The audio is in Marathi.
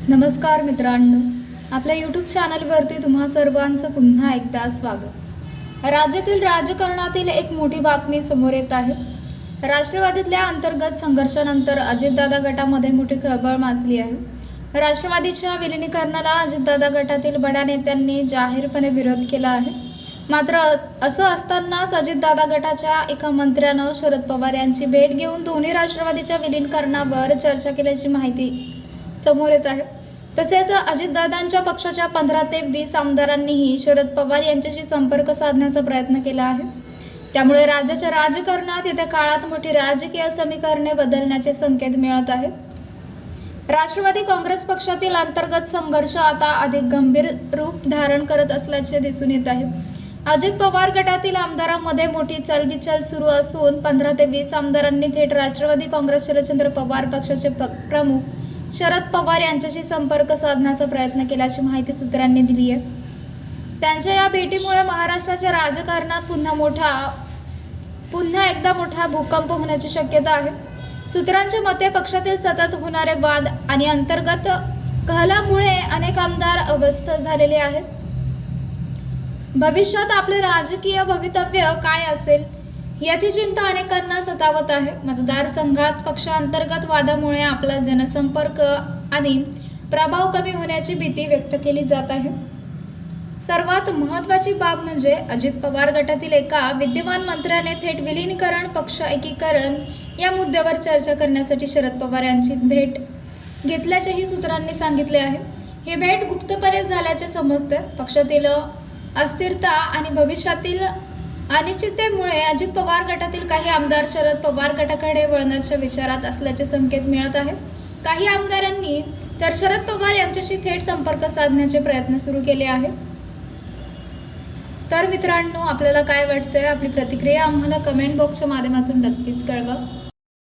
नमस्कार मित्रांनो, आपल्या यूट्यूब चॅनलवरती तुम्हा सर्वांचं पुन्हा एकदा स्वागत। राज्यातील राजकारणातील एक मोठी बातमी समोर येत आहे। राष्ट्रवादीतल्या अंतर्गत संघर्षानंतर अजितदादा गटामध्ये मोठी खळबळ माजली आहे। राष्ट्रवादीच्या विलीनीकरणाला अजितदादा गटातील बड्या नेत्यांनी जाहीरपणे विरोध केला आहे। मात्र असं असतानाच अजितदादा गटाच्या एका मंत्र्यानं शरद पवार यांची भेट घेऊन दोन्ही राष्ट्रवादीच्या विलीनीकरणावर चर्चा केल्याची माहिती समोर येत आहे। तसेच अजितदादांच्या पक्षाच्या 15 ते 20 आमदारांनीही शरद पवार यांच्याशी संपर्क साधण्याचा प्रयत्न केला आहे। त्यामुळे राज्याच्या राजकारणात येत्या काळात मोठी राजकीय समीकरणे बदलण्याचे संकेत मिळत आहेत। राष्ट्रवादी काँग्रेस पक्षातील अंतर्गत संघर्ष आता अधिक गंभीर रूप धारण करत असल्याचे दिसून येत आहे। अजित पवार गटातील आमदारांमध्ये मोठी चलबिचल सुरू असून 15 ते 20 आमदारांनी थेट राष्ट्रवादी काँग्रेस शरदचंद्र पवार पक्षाचे प्रमुख शरद पवार यांच्याशी संपर्क साधण्याचा प्रयत्न केल्याची माहिती सूत्रांनी दिली आहे। त्यांच्या या भेटीमुळे महाराष्ट्राच्या राजकारणात पुन्हा एकदा मोठा भूकंप होण्याची शक्यता आहे। सूत्रांच्या मते पक्षातील सतत होणारे वाद आणि अंतर्गत कलहामुळे अनेक आमदार अस्वस्थ झालेले आहेत। भविष्यात आपले राजकीय भवितव्य काय असेल याची चिंता अनेकांना सतावत आहे। मतदारसंघात पक्षांतर्गत वादामुळे आपला जनसंपर्क आणि प्रभाव कमी होण्याची भीती व्यक्त केली जात आहे। सर्वात महत्त्वाची बाब म्हणजे अजित पवार गटातील एका विद्यमान मंत्र्याने थेट विलीनीकरण पक्ष एकीकरण या मुद्द्यावर चर्चा करण्यासाठी शरद पवार यांची भेट घेतल्याचेही सूत्रांनी सांगितले आहे। ही भेट गुप्तपणे झाल्याचे समजते। पक्षातील अस्थिरता आणि भविष्यातील अनिश्चिततेमुळे अजित पवार गटातील काही आमदार शरद पवार गटाकडे वळण्याच्या विचारात असल्याचे संकेत मिळत आहेत। काही आमदारांनी तर शरद पवार यांच्याशी थेट संपर्क साधण्याचे प्रयत्न सुरू केले आहेत। तर मित्रांनो, आपल्याला काय वाटतंय? आपली प्रतिक्रिया आम्हाला कमेंट बॉक्सच्या माध्यमातून नक्कीच कळवा।